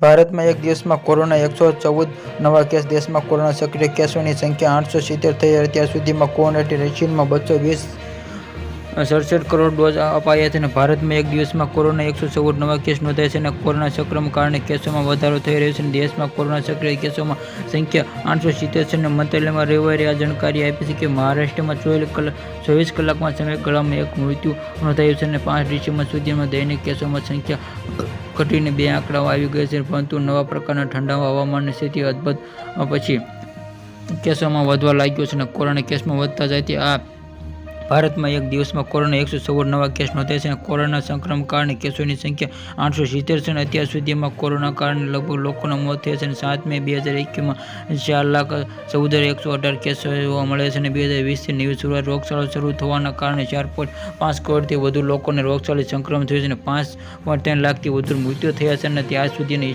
ભારતમાં એક દિવસમાં કોરોના 114 નવા કેસ. દેશમાં કોરોના સક્રિય કેસોની સંખ્યા 870 થઈ. અત્યાર સુધીમાં કોવેક્સિનમાં 267 કરોડ ડોઝ અપાયા છે. ભારતમાં એક દિવસમાં કોરોના 114 નવા કેસ નોંધાયા છે અને કોરોના સંક્રમણને કારણે કેસોમાં વધારો થઈ રહ્યો છે. દેશમાં કોરોના સક્રિય કેસોની સંખ્યા 870 છે. મંત્રાલયમાં રવિવારે આ જાણકારી આપી છે કે મહારાષ્ટ્રમાં 24 કલાકમાં સમયગાળામાં એક મૃત્યુ નોંધાયું છે અને 5 ડિસેમ્બર સુધીમાં દૈનિક કેસોની સંખ્યા ઘટીને 2 આંકડાઓ આવી ગઈ છે. પરંતુ નવા પ્રકારના ઠંડા હવામાનની સ્થિતિ અદભુત પછી કેસોમાં વધવા લાગ્યો છે અને કોરોના કેસમાં વધતા જાય. ભારતમાં એક દિવસમાં કોરોના 114 નવા કેસ નોંધાયા છે અને કોરોના સંક્રમણને કારણે કેસોની સંખ્યા 870 છે. અત્યાર સુધીમાં કોરોના કારણે લગભગ લોકોના મોત થયા છે. 7 મે 2021માં 4,14,118 કેસો જોવા મળ્યા છે અને 2020થી નવી શરૂઆત રોગચાળો શરૂ થવાના કારણે 4.5 કરોડથી વધુ લોકોને રોગચાળાથી સંક્રમણ થયું છે અને 5.3 લાખથી વધુ મૃત્યુ થયા છે અને ત્યાર સુધીની